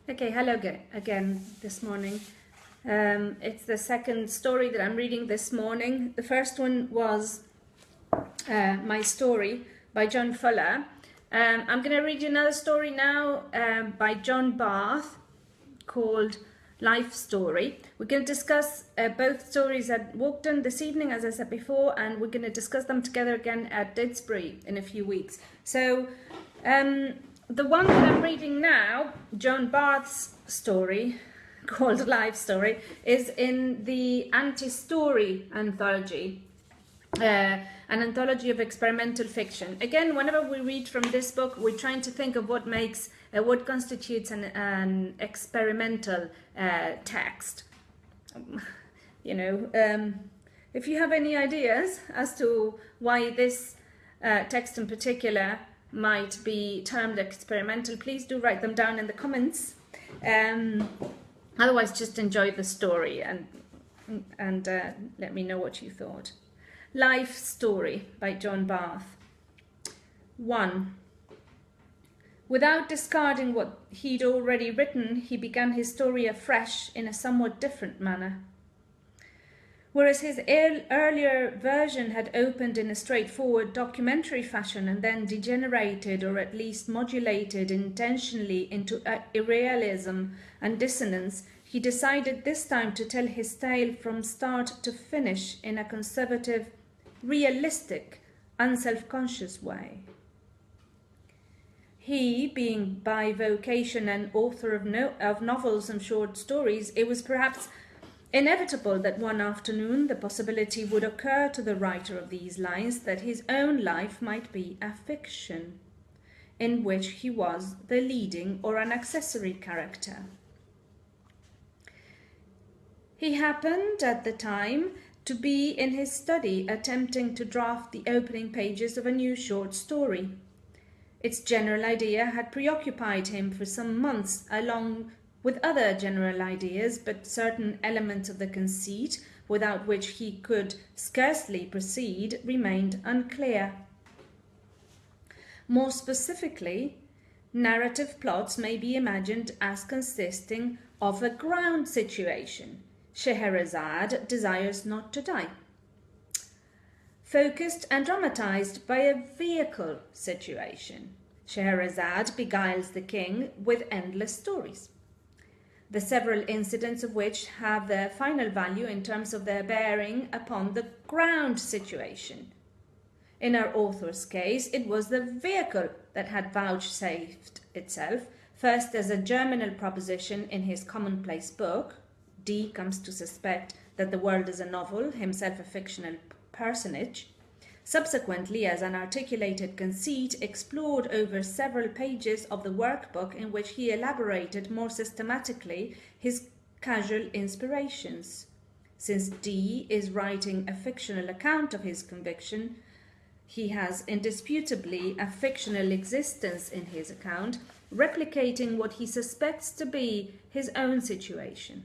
Okay, hello again this morning. It's the second story that I'm reading this morning. The first one was My Story by John Fuller. I'm going to read you another story now by John Barth called Life Story. We're going to discuss both stories at Walkden this evening, as I said before, and we're going to discuss them together again at Didsbury in a few weeks. So, the one that I'm reading now, John Barth's story, called Life Story, is in the Anti-Story anthology, an anthology of experimental fiction. Again, whenever we read from this book, we're trying to think of what constitutes an experimental text. If you have any ideas as to why this text in particular might be termed experimental, please do write them down in the comments. Otherwise, just enjoy the story and let me know what you thought. Life Story by John Barth. 1. Without discarding what he'd already written, he began his story afresh in a somewhat different manner. Whereas his earlier version had opened in a straightforward documentary fashion and then degenerated, or at least modulated intentionally, into irrealism and dissonance, he decided this time to tell his tale from start to finish in a conservative, realistic, unself-conscious way. He, being by vocation an author of novels and short stories, it was perhaps inevitable that one afternoon the possibility would occur to the writer of these lines that his own life might be a fiction, in which he was the leading or an accessory character. He happened at the time to be in his study attempting to draft the opening pages of a new short story. Its general idea had preoccupied him for some months, along with other general ideas, but certain elements of the conceit, without which he could scarcely proceed, remained unclear. More specifically, narrative plots may be imagined as consisting of a ground situation. Scheherazade desires not to die. Focused and dramatized by a vehicle situation. Scheherazade beguiles the king with endless stories, the several incidents of which have their final value in terms of their bearing upon the ground situation. In our author's case, it was the vehicle that had vouchsafed itself, first as a germinal proposition in his commonplace book. D comes to suspect that the world is a novel, himself a fictional personage. Subsequently, as an articulated conceit explored over several pages of the workbook in which he elaborated more systematically his casual inspirations. Since D is writing a fictional account of his conviction, he has indisputably a fictional existence in his account, replicating what he suspects to be his own situation.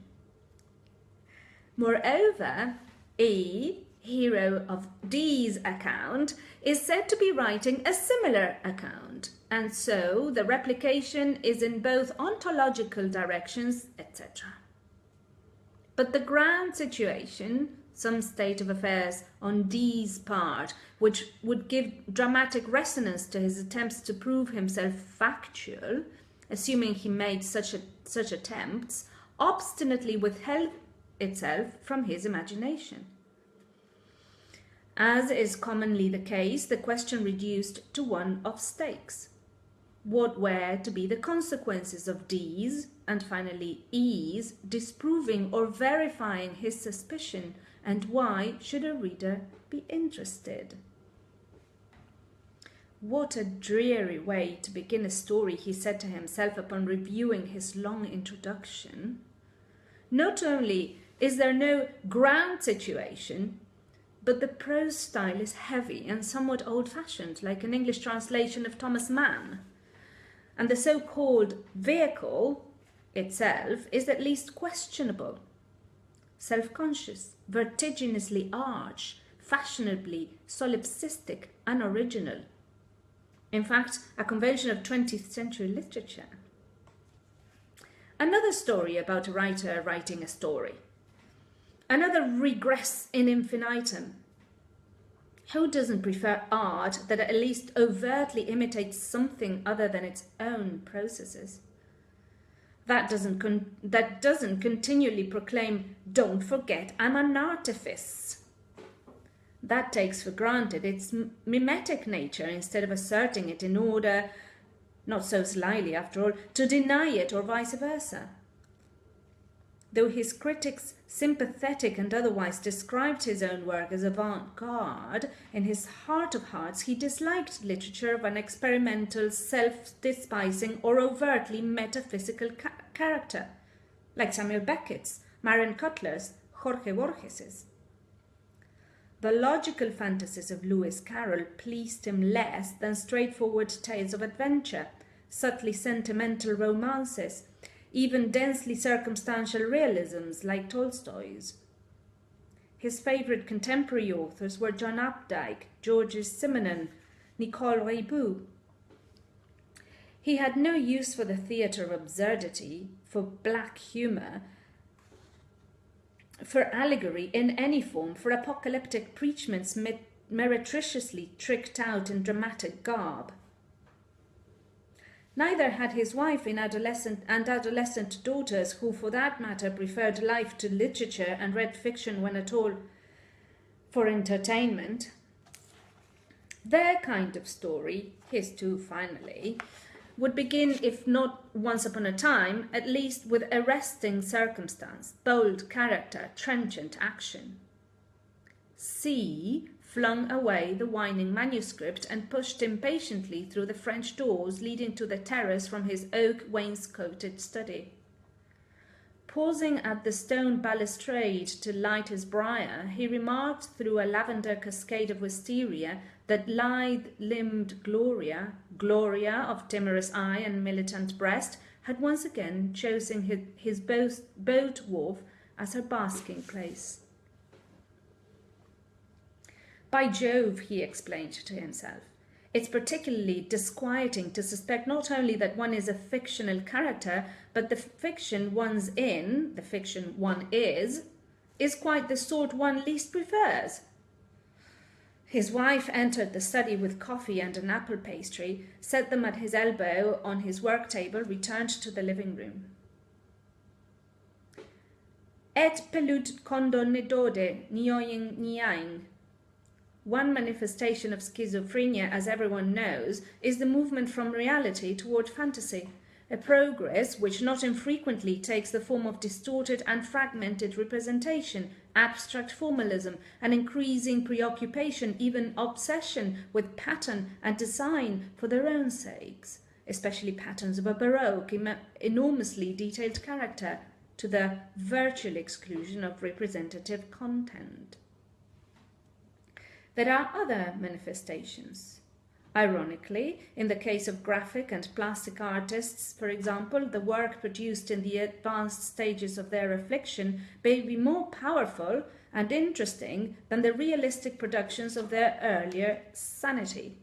Moreover, E, hero of D's account, is said to be writing a similar account, and so the replication is in both ontological directions, etc. But the ground situation, some state of affairs on D's part, which would give dramatic resonance to his attempts to prove himself factual, assuming he made such attempts, obstinately withheld itself from his imagination. As is commonly the case, the question reduced to one of stakes. What were to be the consequences of D's and finally E's disproving or verifying his suspicion, and why should a reader be interested? What a dreary way to begin a story, he said to himself upon reviewing his long introduction. Not only is there no ground situation, but the prose style is heavy and somewhat old-fashioned, like an English translation of Thomas Mann. And the so-called vehicle itself is at least questionable, self-conscious, vertiginously arch, fashionably solipsistic, unoriginal. In fact, a convention of 20th century literature. Another story about a writer writing a story. Another regress in infinitum. Who doesn't prefer art that at least overtly imitates something other than its own processes? That doesn't continually proclaim, "Don't forget, I'm an artifice." That takes for granted its mimetic nature instead of asserting it in order, not so slyly after all, to deny it or vice versa. Though his critics, sympathetic and otherwise, described his own work as avant-garde, in his heart of hearts he disliked literature of an experimental, self-despising or overtly metaphysical character, like Samuel Beckett's, Marion Cutler's, Jorge Borges's. The logical fantasies of Lewis Carroll pleased him less than straightforward tales of adventure, subtly sentimental romances, even densely circumstantial realisms like Tolstoy's. His favourite contemporary authors were John Updike, Georges Simenon, Nicole Ribot. He had no use for the theatre of absurdity, for black humour, for allegory in any form, for apocalyptic preachments meretriciously tricked out in dramatic garb. Neither had his wife and adolescent daughters, who for that matter preferred life to literature and read fiction when at all for entertainment. Their kind of story, his too finally, would begin, if not once upon a time, at least with arresting circumstance, bold character, trenchant action. C flung away the whining manuscript and pushed impatiently through the French doors leading to the terrace from his oak wainscoted study. Pausing at the stone balustrade to light his briar, he remarked through a lavender cascade of wisteria that lithe-limbed Gloria of timorous eye and militant breast, had once again chosen his boat wharf as her basking place. By Jove, he explained to himself, it's particularly disquieting to suspect not only that one is a fictional character, but the fiction one's in, the fiction one is quite the sort one least prefers. His wife entered the study with coffee and an apple pastry, set them at his elbow on his work table, returned to the living room. Et pelut condonedode nioing niaing. One manifestation of schizophrenia, as everyone knows, is the movement from reality toward fantasy, a progress which not infrequently takes the form of distorted and fragmented representation, abstract formalism, an increasing preoccupation, even obsession with pattern and design for their own sakes, especially patterns of a baroque, enormously detailed character, to the virtual exclusion of representative content. There are other manifestations. Ironically, in the case of graphic and plastic artists, for example, the work produced in the advanced stages of their affliction may be more powerful and interesting than the realistic productions of their earlier sanity.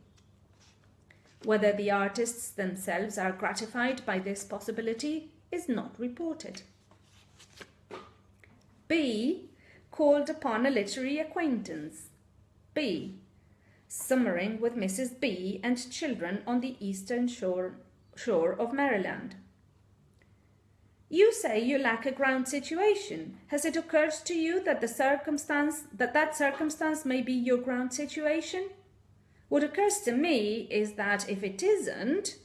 Whether the artists themselves are gratified by this possibility is not reported. B called upon a literary acquaintance. B. Summering with Mrs. B and children on the eastern shore of Maryland. You say you lack a ground situation. Has it occurred to you that that circumstance may be your ground situation? What occurs to me is that if it is,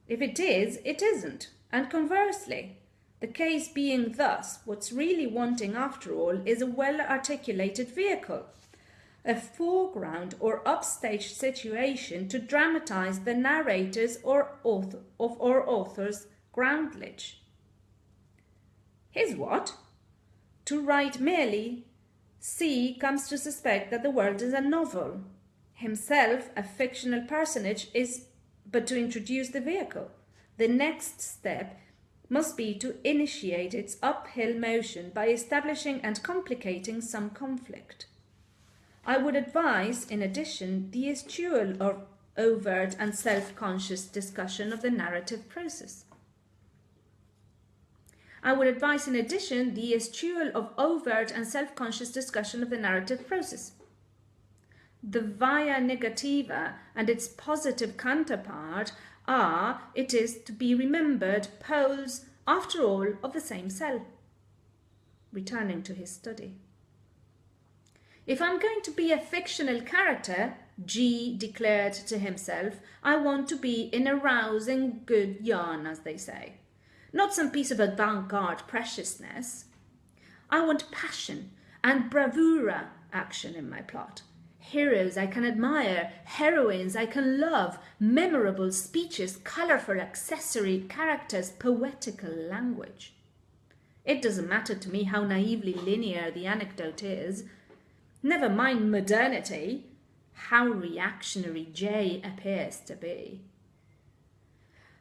it isn't. And conversely, the case being thus, what's really wanting after all is a well-articulated vehicle, a foreground or upstaged situation to dramatize the narrator's or author's groundledge. His what? To write merely, C comes to suspect that the world is a novel. Himself, a fictional personage, is but to introduce the vehicle. The next step must be to initiate its uphill motion by establishing and complicating some conflict. I would advise, in addition, the eschewal of overt and self-conscious discussion of the narrative process. I would advise in addition the eschewal of overt and self-conscious discussion of the narrative process. The via negativa and its positive counterpart are, it is to be remembered, poles, after all, of the same cell. Returning to his study. If I'm going to be a fictional character, G declared to himself, I want to be in a rousing good yarn, as they say. Not some piece of avant-garde preciousness. I want passion and bravura action in my plot. Heroes I can admire, heroines I can love, memorable speeches, colourful accessory characters, poetical language. It doesn't matter to me how naively linear the anecdote is. Never mind modernity, how reactionary J appears to be.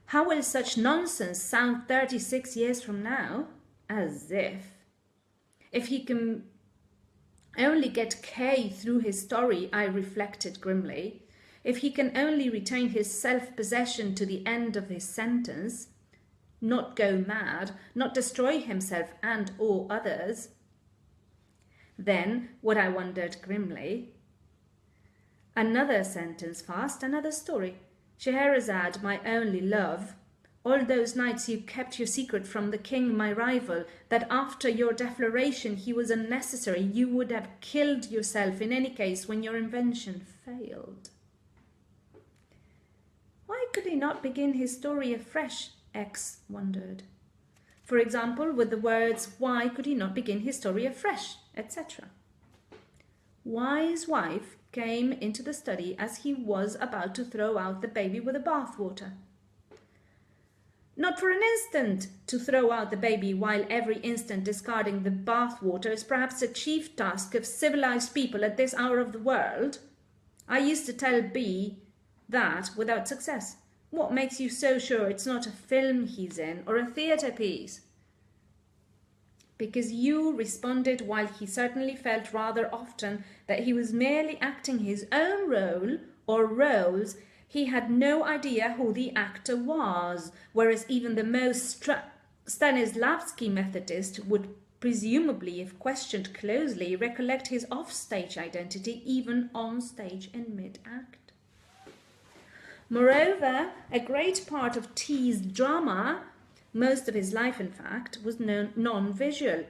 How will such nonsense sound 36 years from now? As if. If he can only get K through his story, I reflected grimly. If he can only retain his self-possession to the end of his sentence, not go mad, not destroy himself and or others, then, what I wondered grimly, another sentence fast, another story. Scheherazade, my only love, all those nights you kept your secret from the king, my rival, that after your declaration he was unnecessary, you would have killed yourself in any case when your invention failed. Why could he not begin his story afresh? X wondered. For example, with the words, why could he not begin his story afresh, etc. Y's wife came into the study as he was about to throw out the baby with the bathwater. Not for an instant to throw out the baby while every instant discarding the bathwater is perhaps the chief task of civilized people at this hour of the world. I used to tell B that without success. What makes you so sure it's not a film he's in or a theatre piece? Because you responded while he certainly felt rather often that he was merely acting his own role or roles. He had no idea who the actor was, whereas even the most Stanislavski Methodist would presumably, if questioned closely, recollect his off-stage identity even on stage in mid-act. Moreover, a great part of T's drama, most of his life in fact, was non-visual,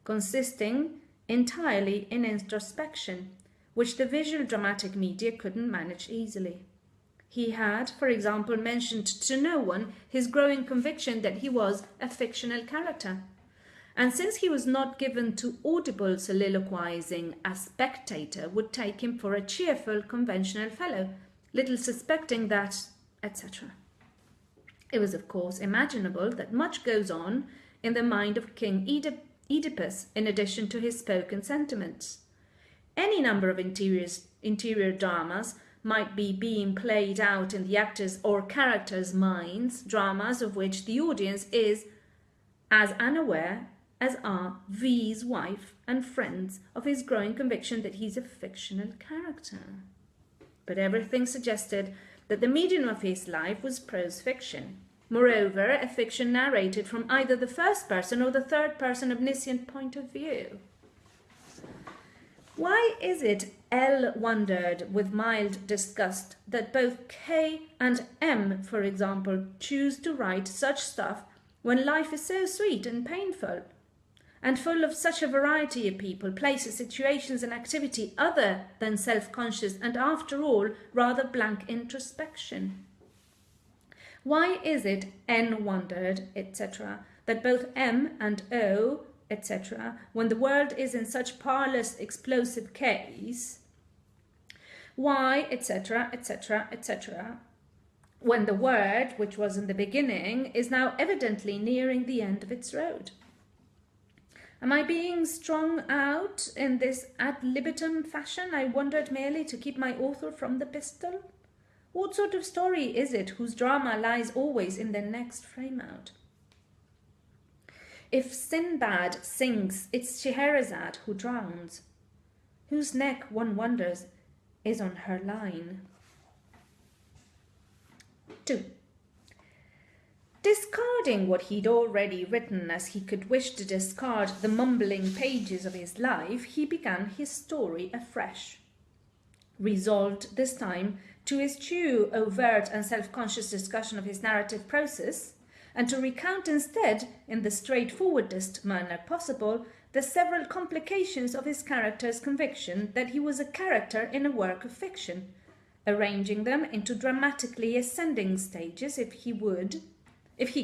consisting entirely in introspection, which the visual dramatic media couldn't manage easily. He had, for example, mentioned to no one his growing conviction that he was a fictional character. And since he was not given to audible soliloquizing, a spectator would take him for a cheerful, conventional fellow, little suspecting that, etc. It was, of course, imaginable that much goes on in the mind of King Oedipus in addition to his spoken sentiments. Any number of interior dramas might be being played out in the actors' or characters' minds, dramas of which the audience is as unaware as are V's wife and friends of his growing conviction that he's a fictional character. But everything suggested that the medium of his life was prose fiction. Moreover, a fiction narrated from either the first person or the third person omniscient point of view. Why is it, L wondered with mild disgust, that both K and M, for example, choose to write such stuff when life is so sweet and painful, and full of such a variety of people, places, situations and activity other than self-conscious and, after all, rather blank introspection? Why is it, N wondered, etc., that both M and O, etc., when the world is in such parlous explosive case, why, etc., etc., etc., when the word, which was in the beginning, is now evidently nearing the end of its road? Am I being strung out in this ad libitum fashion, I wondered, merely to keep my author from the pistol? What sort of story is it whose drama lies always in the next frame out? If Sinbad sinks, it's Scheherazade who drowns. Whose neck, one wonders, is on her line? 2. discarding what he'd already written as he could wish to discard the mumbling pages of his life, he began his story afresh, resolved this time to eschew overt and self-conscious discussion of his narrative process, and to recount instead, in the straightforwardest manner possible, the several complications of his character's conviction that he was a character in a work of fiction, arranging them into dramatically ascending stages if he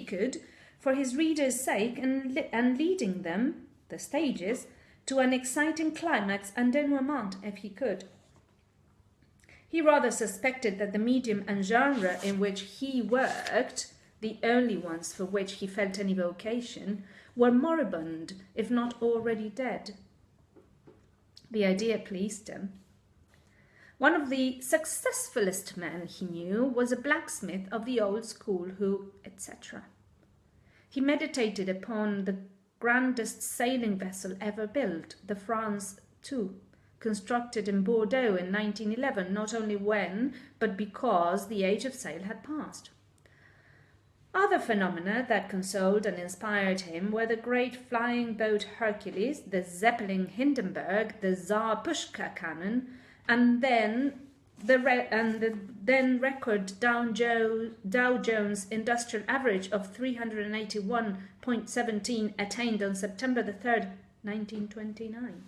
could, for his readers' sake, and leading them, the stages, to an exciting climax and denouement if he could. He rather suspected that the medium and genre in which he worked, the only ones for which he felt any vocation, were moribund, if not already dead. The idea pleased him. One of the successfulest men he knew was a blacksmith of the old school who, etc. He meditated upon the grandest sailing vessel ever built, the France II, constructed in Bordeaux in 1911, not only when, but because the age of sail had passed. Other phenomena that consoled and inspired him were the great flying boat Hercules, the Zeppelin Hindenburg, the Tsar Pushka cannon, and the then record Dow Jones Industrial Average of 381.17 attained on September the 3rd, 1929.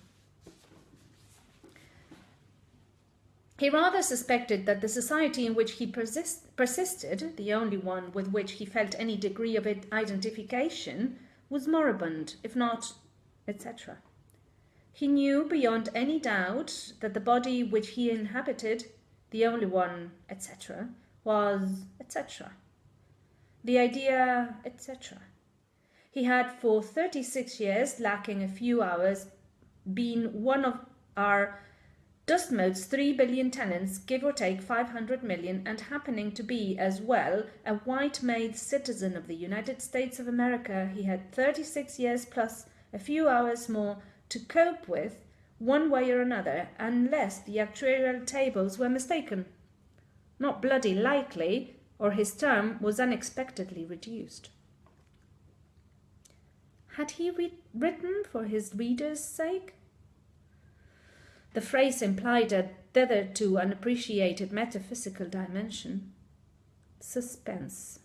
He rather suspected that the society in which he persisted, the only one with which he felt any degree of identification, was moribund, if not, etc. He knew beyond any doubt that the body which he inhabited, the only one, etc., was, etc. The idea, etc. He had for 36 years, lacking a few hours, been one of our dust mote's 3 billion tenants, give or take 500 million, and happening to be, as well, a white-made citizen of the United States of America, he had 36 years plus a few hours more to cope with, one way or another, unless the actuarial tables were mistaken. Not bloody likely, or his term was unexpectedly reduced. Had he written for his readers' sake? The phrase implied a thitherto unappreciated metaphysical dimension. Suspense.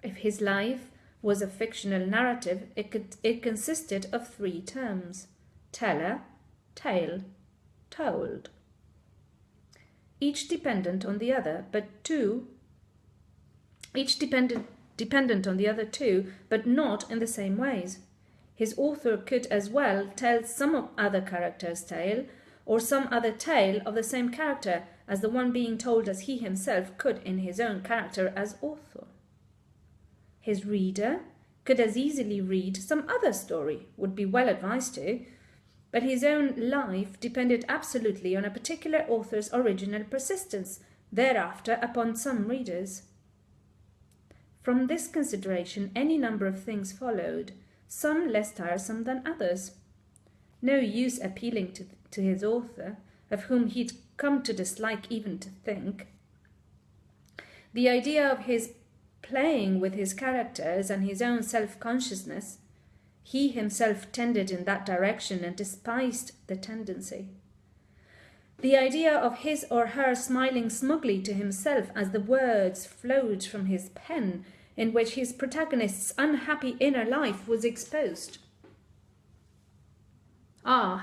If his life was a fictional narrative, it consisted of 3 terms: teller, tale, told. Each dependent on the other, dependent on the other too, but not in the same ways. His author could as well tell some other character's tale, or some other tale of the same character as the one being told, as he himself could in his own character as author. His reader could as easily read some other story, would be well advised to, but his own life depended absolutely on a particular author's original persistence, thereafter upon some readers. From this consideration any number of things followed, some less tiresome than others. No use appealing to his author, of whom he'd come to dislike even to think. The idea of his playing with his characters and his own self-consciousness, he himself tended in that direction and despised the tendency. The idea of his or her smiling smugly to himself as the words flowed from his pen, in which his protagonist's unhappy inner life was exposed.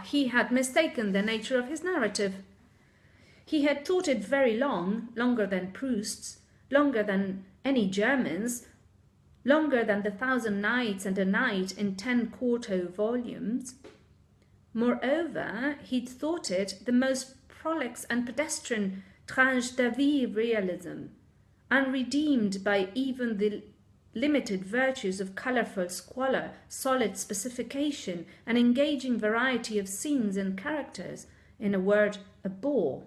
He had mistaken the nature of his narrative. He had thought it very long, longer than Proust's, longer than any German's, longer than the 1,000 Nights and a Night in 10 quarto volumes. Moreover, he'd thought it the most prolix and pedestrian tranche d'avie realism, unredeemed by even the limited virtues of colourful squalor, solid specification, an engaging variety of scenes and characters, in a word, a bore,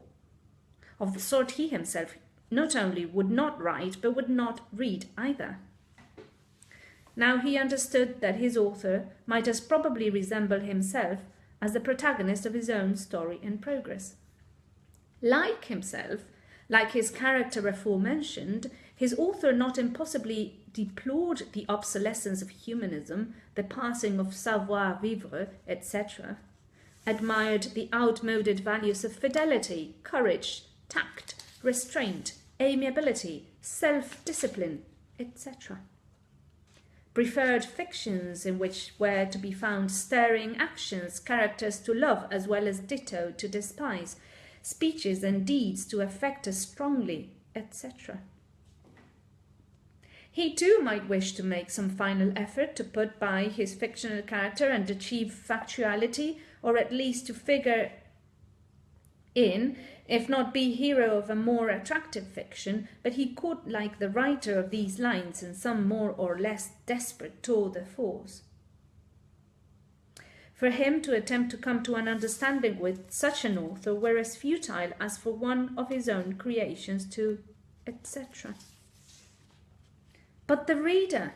of the sort he himself not only would not write, but would not read either. Now he understood that his author might as probably resemble himself as the protagonist of his own story in progress. Like himself, like his character aforementioned, his author not impossibly deplored the obsolescence of humanism, the passing of savoir-vivre, etc., admired the outmoded values of fidelity, courage, tact, restraint, amiability, self-discipline, etc., preferred fictions in which were to be found stirring actions, characters to love as well as ditto to despise, speeches and deeds to affect us strongly, etc. He too might wish to make some final effort to put by his fictional character and achieve factuality, or at least to figure in, if not be hero of a more attractive fiction, but he could, like the writer of these lines, in some more or less desperate tour de force. For him to attempt to come to an understanding with such an author were as futile as for one of his own creations to, etc. But the reader,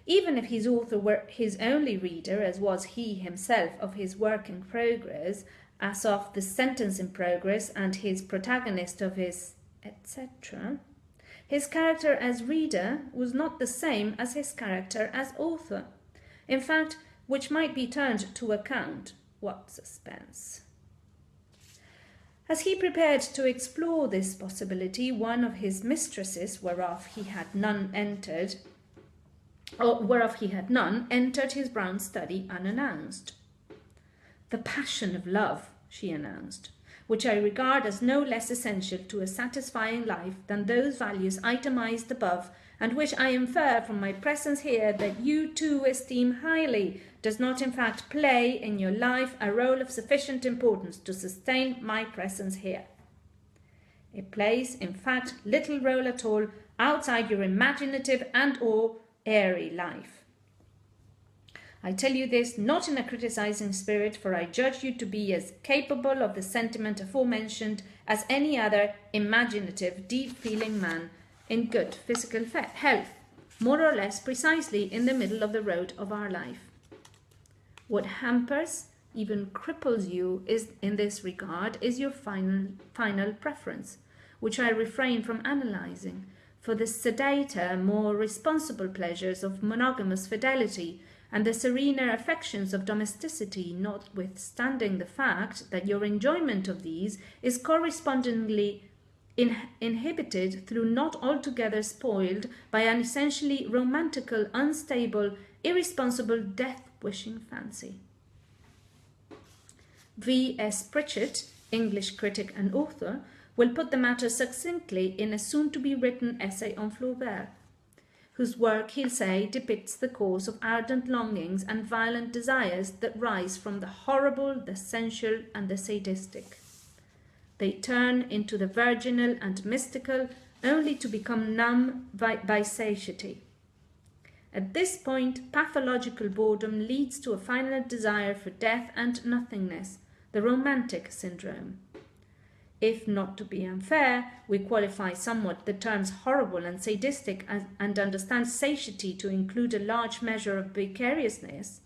even if his author were his only reader, as was he himself of his work in progress, as of the sentence in progress, and his protagonist of his etc., his character as reader was not the same as his character as author. In fact, which might be turned to account. What suspense! As he prepared to explore this possibility, one of his mistresses, whereof he had none, entered his brown study unannounced. "The passion of love," she announced, "which I regard as no less essential to a satisfying life than those values itemized above, and which I infer from my presence here that you too esteem highly, does not in fact play in your life a role of sufficient importance to sustain my presence here. It plays, in fact, little role at all outside your imaginative and/or airy life. I tell you this not in a criticizing spirit, for I judge you to be as capable of the sentiment aforementioned as any other imaginative, deep-feeling man in good physical health, more or less precisely in the middle of the road of our life. What hampers, even cripples you is in this regard is your final preference, which I refrain from analyzing, for the sedater, more responsible pleasures of monogamous fidelity and the serener affections of domesticity, notwithstanding the fact that your enjoyment of these is correspondingly inhibited, though not altogether spoiled, by an essentially romantical, unstable, irresponsible, death-wishing fancy. V.S. Pritchett, English critic and author, will put the matter succinctly in a soon-to-be-written essay on Flaubert, whose work, he'll say, depicts the course of ardent longings and violent desires that rise from the horrible, the sensual, and the sadistic. They turn into the virginal and mystical, only to become numb by satiety. At this point, pathological boredom leads to a final desire for death and nothingness, the romantic syndrome. If, not to be unfair, we qualify somewhat the terms horrible and sadistic and understand satiety to include a large measure of vicariousness,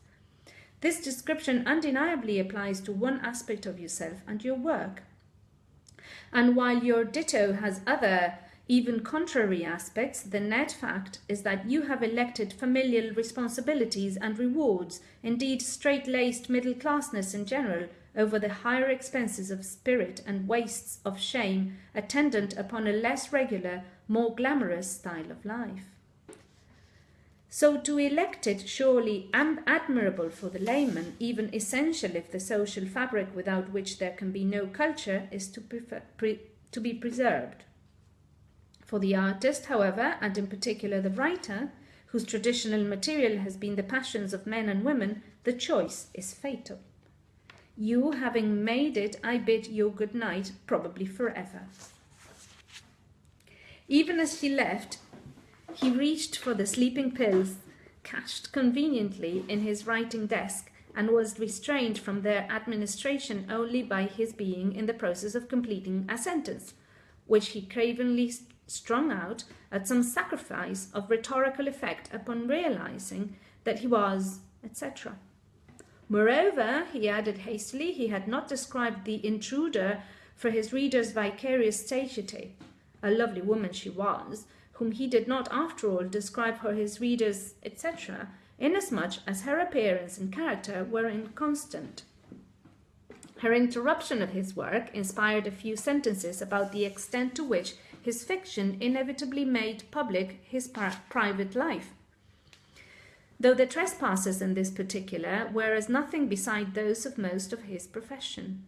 this description undeniably applies to one aspect of yourself and your work. And while your ditto has other, even contrary aspects, the net fact is that you have elected familial responsibilities and rewards, indeed straight-laced middle-classness in general, over the higher expenses of spirit and wastes of shame attendant upon a less regular, more glamorous style of life. So to elect it surely admirable for the layman, even essential if the social fabric without which there can be no culture is to be preserved. For the artist, however, and in particular the writer, whose traditional material has been the passions of men and women, the choice is fatal. You having made it, I bid you good night, probably forever. Even as she left, he reached for the sleeping pills cached conveniently in his writing desk and was restrained from their administration only by his being in the process of completing a sentence, which he cravenly strung out at some sacrifice of rhetorical effect upon realizing that he was, etc. Moreover, he added hastily, he had not described the intruder for his reader's vicarious satiety. A lovely woman she was, whom he did not after all describe for his readers, etc., inasmuch as her appearance and character were inconstant. Her interruption of his work inspired a few sentences about the extent to which his fiction inevitably made public his private life, though the trespasses in this particular were as nothing beside those of most of his profession.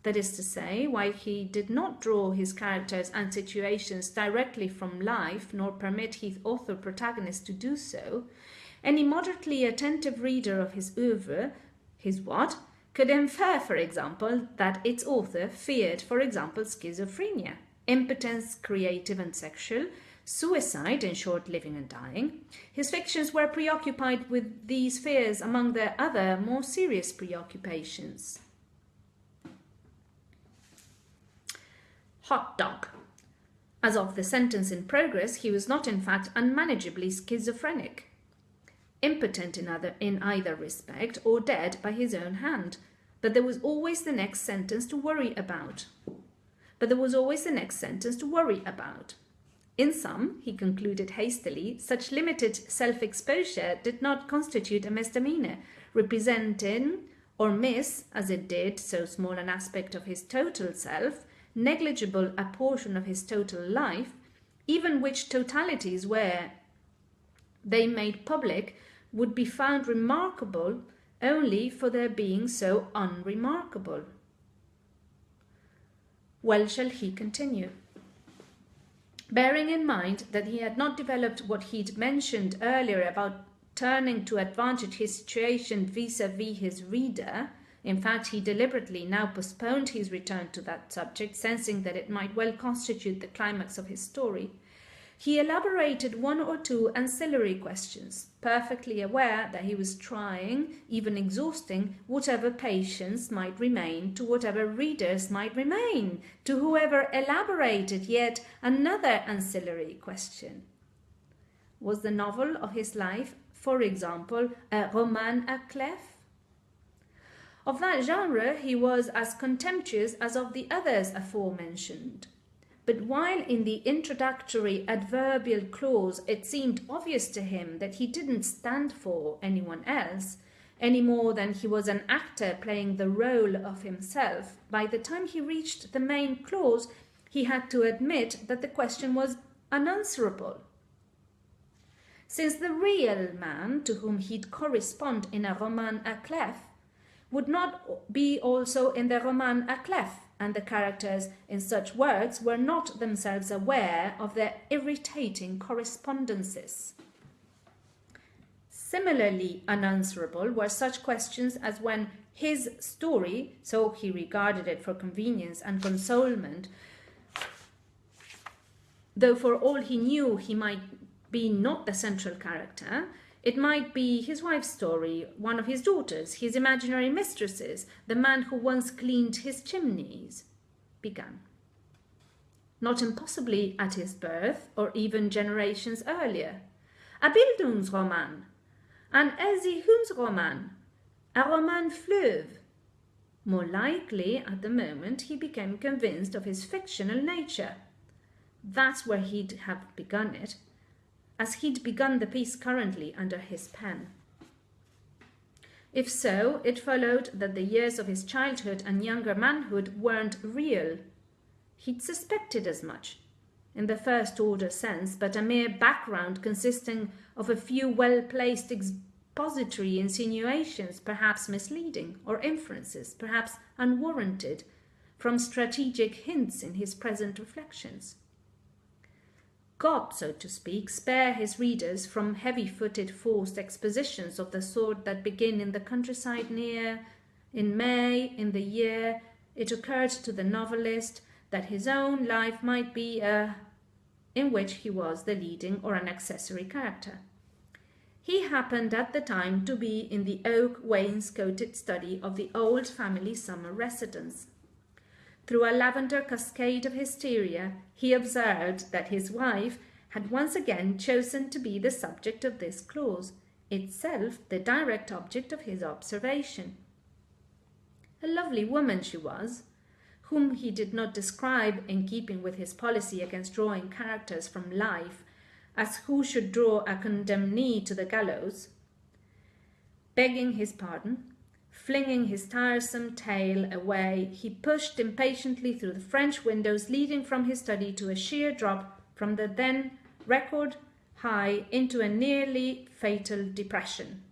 That is to say, while he did not draw his characters and situations directly from life, nor permit his author protagonist to do so, any moderately attentive reader of his oeuvre, his what, could infer, for example, that its author feared, for example, schizophrenia, impotence, creative and sexual, suicide, in short, living and dying. His fictions were preoccupied with these fears among their other, more serious preoccupations. Hot dog. As of the sentence in progress, he was not in fact unmanageably schizophrenic, impotent in either respect, or dead by his own hand. But there was always the next sentence to worry about. In sum, he concluded hastily, such limited self-exposure did not constitute a misdemeanor, representing or miss, as it did, so small an aspect of his total self, negligible a portion of his total life, even which totalities, where they made public, would be found remarkable only for their being so unremarkable. Well shall he continue. Bearing in mind that he had not developed what he'd mentioned earlier about turning to advantage his situation vis-a-vis his reader, in fact, he deliberately now postponed his return to that subject, sensing that it might well constitute the climax of his story. He elaborated one or two ancillary questions, perfectly aware that he was trying, even exhausting, whatever patience might remain to whatever readers might remain, to whoever elaborated yet another ancillary question. Was the novel of his life, for example, a roman à clef? Of that genre he was as contemptuous as of the others aforementioned. But while in the introductory adverbial clause it seemed obvious to him that he didn't stand for anyone else, any more than he was an actor playing the role of himself, by the time he reached the main clause he had to admit that the question was unanswerable. Since the real man to whom he'd correspond in a roman à clef would not be also in the roman à clef, and the characters in such works were not themselves aware of their irritating correspondences. Similarly unanswerable were such questions as when his story, so he regarded it for convenience and consolement, though for all he knew he might be not the central character, it might be his wife's story, one of his daughters, his imaginary mistresses, the man who once cleaned his chimneys, began. Not impossibly at his birth, or even generations earlier. A Bildungsroman, an Erziehungsroman, a Roman fleuve. More likely, at the moment, he became convinced of his fictional nature. That's where he'd have begun it, as he'd begun the piece currently under his pen. If so, it followed that the years of his childhood and younger manhood weren't real. He'd suspected as much, in the first-order sense, but a mere background consisting of a few well-placed expository insinuations, perhaps misleading, or inferences, perhaps unwarranted, from strategic hints in his present reflections. God, so to speak, spare his readers from heavy-footed forced expositions of the sort that begin in the countryside in May, in the year it occurred to the novelist that his own life might be in which he was the leading or an accessory character. He happened at the time to be in the oak wainscoted study of the old family summer residence. Through a lavender cascade of hysteria, he observed that his wife had once again chosen to be the subject of this clause, itself the direct object of his observation. A lovely woman she was, whom he did not describe in keeping with his policy against drawing characters from life, as who should draw a condemnee to the gallows. Begging his pardon, flinging his tiresome tail away, he pushed impatiently through the French windows leading from his study to a sheer drop from the then record high into a nearly fatal depression.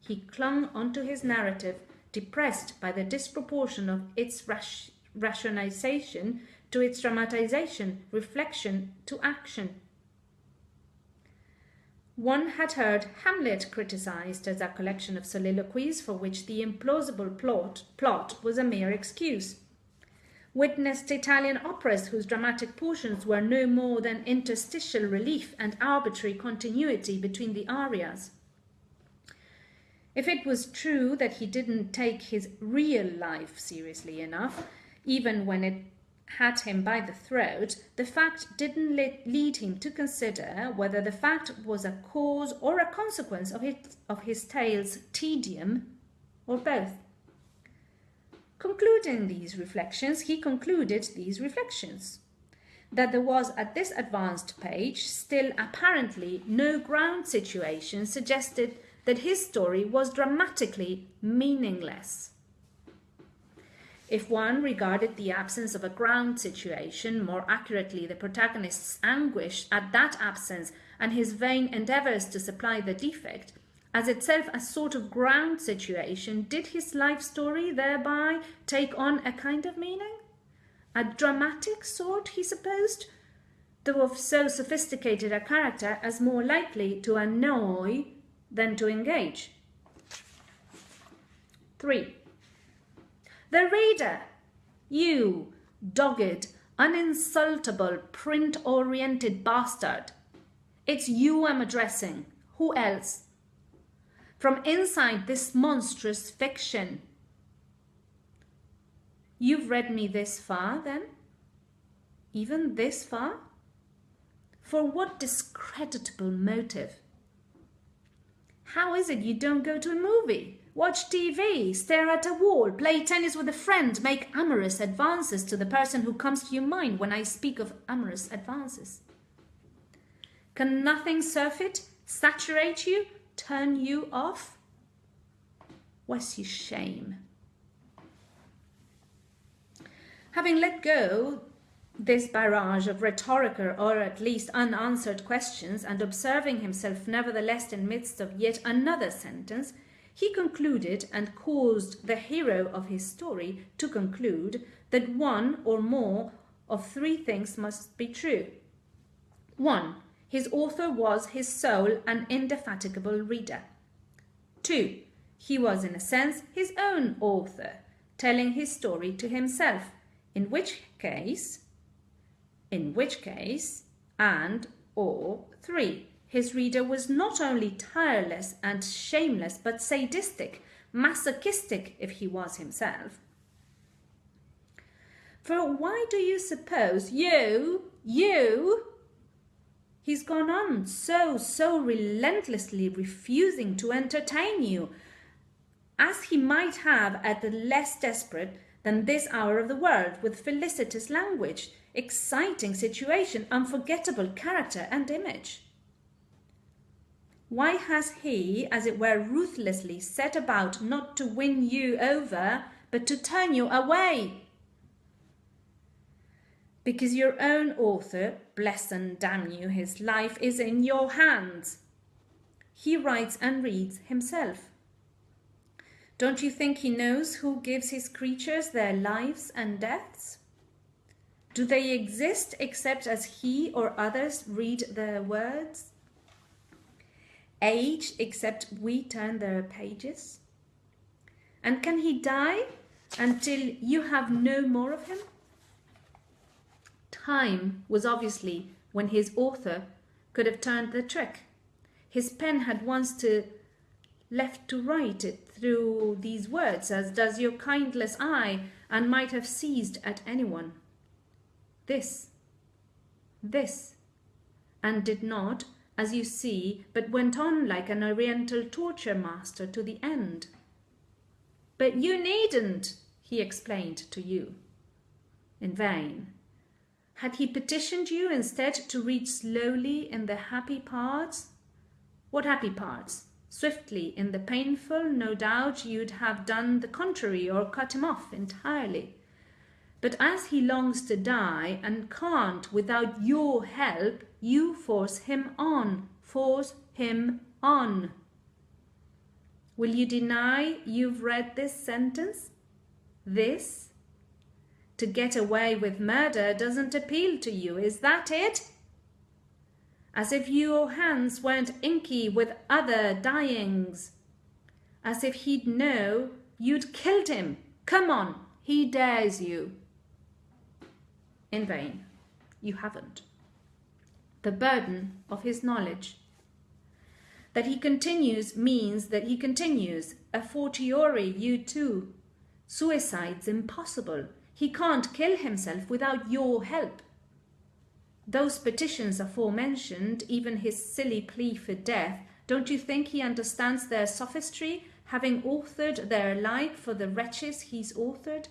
He clung onto his narrative, depressed by the disproportion of its rationalization to its dramatization, reflection to action. One had heard Hamlet criticized as a collection of soliloquies for which the implausible plot was a mere excuse. Witnessed Italian operas whose dramatic portions were no more than interstitial relief and arbitrary continuity between the arias. If it was true that he didn't take his real life seriously enough, even when it had him by the throat, the fact didn't lead him to consider whether the fact was a cause or a consequence of his tale's tedium, or both. Concluding these reflections, he concluded these reflections: that there was at this advanced page still apparently no ground situation suggested that his story was dramatically meaningless. If one regarded the absence of a ground situation, more accurately the protagonist's anguish at that absence and his vain endeavours to supply the defect, as itself a sort of ground situation, did his life story thereby take on a kind of meaning? A dramatic sort, he supposed, though of so sophisticated a character as more likely to annoy than to engage. 3. The reader, you dogged, uninsultable, print-oriented bastard. It's you I'm addressing. Who else? From inside this monstrous fiction. You've read me this far, then? Even this far? For what discreditable motive? How is it you don't go to a movie? Watch TV, stare at a wall, play tennis with a friend, make amorous advances to the person who comes to your mind when I speak of amorous advances? Can nothing surfeit, saturate you, turn you off? What's your shame? Having let go this barrage of rhetorical or at least unanswered questions, and observing himself nevertheless in midst of yet another sentence, he concluded, and caused the hero of his story to conclude, that one or more of three things must be true. 1. His author was his sole and indefatigable reader. 2. He was in a sense his own author, telling his story to himself, in which case, and or 3. His reader was not only tireless and shameless, but sadistic, masochistic if he was himself. For why do you suppose he's gone on so relentlessly refusing to entertain you, as he might have at the less desperate than this hour of the world, with felicitous language, exciting situation, unforgettable character and image? Why has he, as it were, ruthlessly set about not to win you over, but to turn you away? Because your own author, bless and damn you, his life is in your hands. He writes and reads himself. Don't you think he knows who gives his creatures their lives and deaths? Do they exist except as he or others read their words? Age except we turn their pages? And can he die until you have no more of him? Time was obviously when his author could have turned the trick. His pen had once left to write it through these words, as does your kindless eye, and might have seized at anyone. This, and did not, as you see, but went on like an oriental torture master to the end. But you needn't, he explained to you. In vain. Had he petitioned you instead to read slowly in the happy parts? What happy parts? Swiftly in the painful, no doubt you'd have done the contrary or cut him off entirely. But as he longs to die and can't without your help, you force him on. Force him on. Will you deny you've read this sentence? This? To get away with murder doesn't appeal to you, is that it? As if your hands weren't inky with other dyings. As if he'd know you'd killed him. Come on, he dares you. In vain, you haven't. The burden of his knowledge. That he continues means that he continues. A fortiori, you too. Suicide's impossible. He can't kill himself without your help. Those petitions aforementioned, even his silly plea for death, don't you think he understands their sophistry, having authored their like for the wretches he's authored?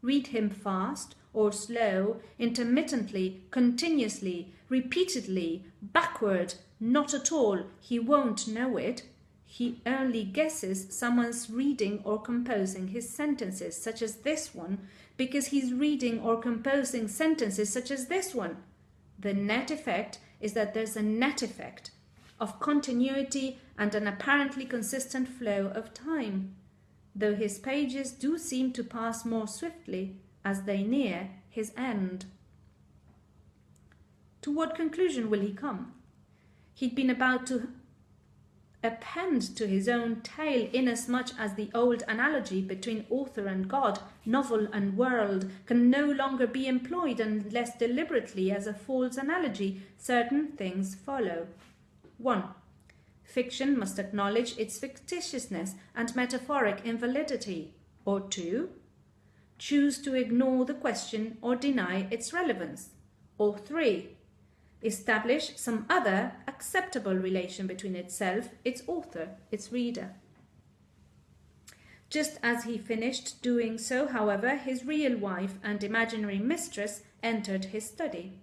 Read him fast or slow, intermittently, continuously, repeatedly, backward, not at all, he won't know it. He only guesses someone's reading or composing his sentences, such as this one, because he's reading or composing sentences such as this one. The net effect is that there's a net effect of continuity and an apparently consistent flow of time, though his pages do seem to pass more swiftly as they near his end. To what conclusion will he come? He'd been about to append to his own tale, inasmuch as the old analogy between author and God, novel and world, can no longer be employed unless deliberately as a false analogy. Certain things follow. 1. Fiction must acknowledge its fictitiousness and metaphoric invalidity. Or 2. Choose to ignore the question or deny its relevance. Or 3. Establish some other acceptable relation between itself, its author, its reader. Just as he finished doing so, however, his real wife and imaginary mistress entered his study.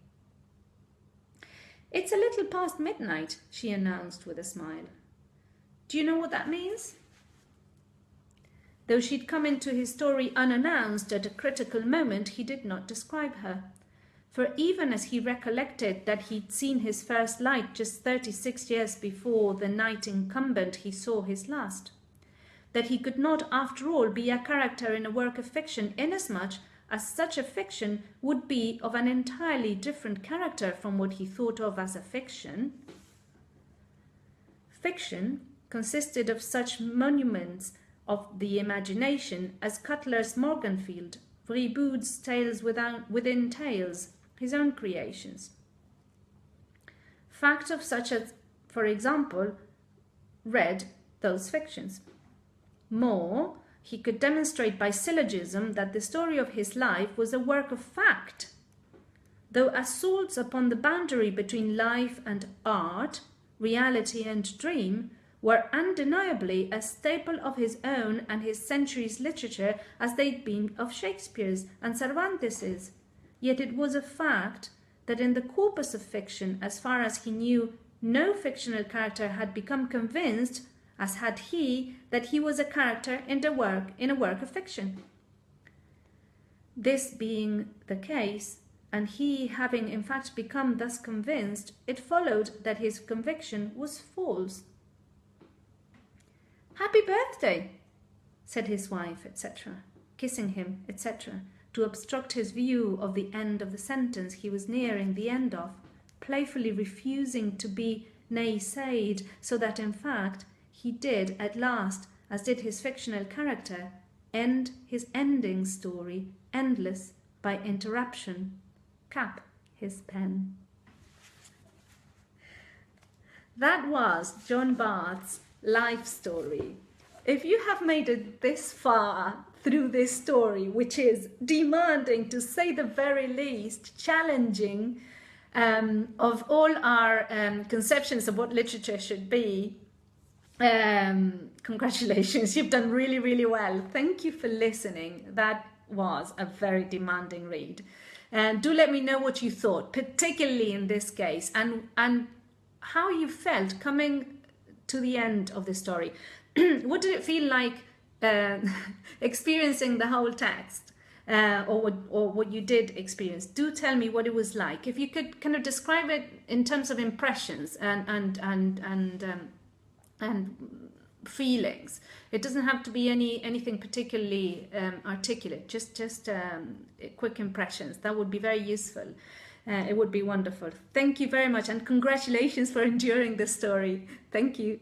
"It's a little past midnight," she announced with a smile. "Do you know what that means?" Though she'd come into his story unannounced at a critical moment, he did not describe her. For even as he recollected that he'd seen his first light just 36 years before the night incumbent he saw his last, that he could not after all be a character in a work of fiction, inasmuch as such a fiction would be of an entirely different character from what he thought of as a fiction. Fiction consisted of such monuments of the imagination as Cutler's Morganfield, Vriboud's Tales Within Tales, his own creations. Fact of such as, for example, read those fictions. More, he could demonstrate by syllogism that the story of his life was a work of fact, though assaults upon the boundary between life and art, reality and dream, were undeniably a staple of his own and his century's literature as they'd been of Shakespeare's and Cervantes's. Yet it was a fact that in the corpus of fiction, as far as he knew, no fictional character had become convinced, as had he, that he was a character in a work of fiction. This being the case, and he having in fact become thus convinced, it followed that his conviction was false. "Happy birthday," said his wife, etc., kissing him, etc., to obstruct his view of the end of the sentence he was nearing the end of, playfully refusing to be naysayed, so that in fact he did at last, as did his fictional character, end his ending story, endless by interruption. Cap his pen. That was John Barth's life story. If you have made it this far through this story, which is demanding, to say the very least, challenging of all our conceptions of what literature should be, congratulations, you've done really, really well. Thank you for listening. That was a very demanding read. And do let me know what you thought, particularly in this case, and how you felt coming to the end of the story. What did it feel like experiencing the whole text, or what you did experience? Do tell me what it was like. If you could kind of describe it in terms of impressions and feelings. It doesn't have to be anything particularly articulate. Just quick impressions. That would be very useful. It would be wonderful. Thank you very much, and congratulations for enduring this story. Thank you.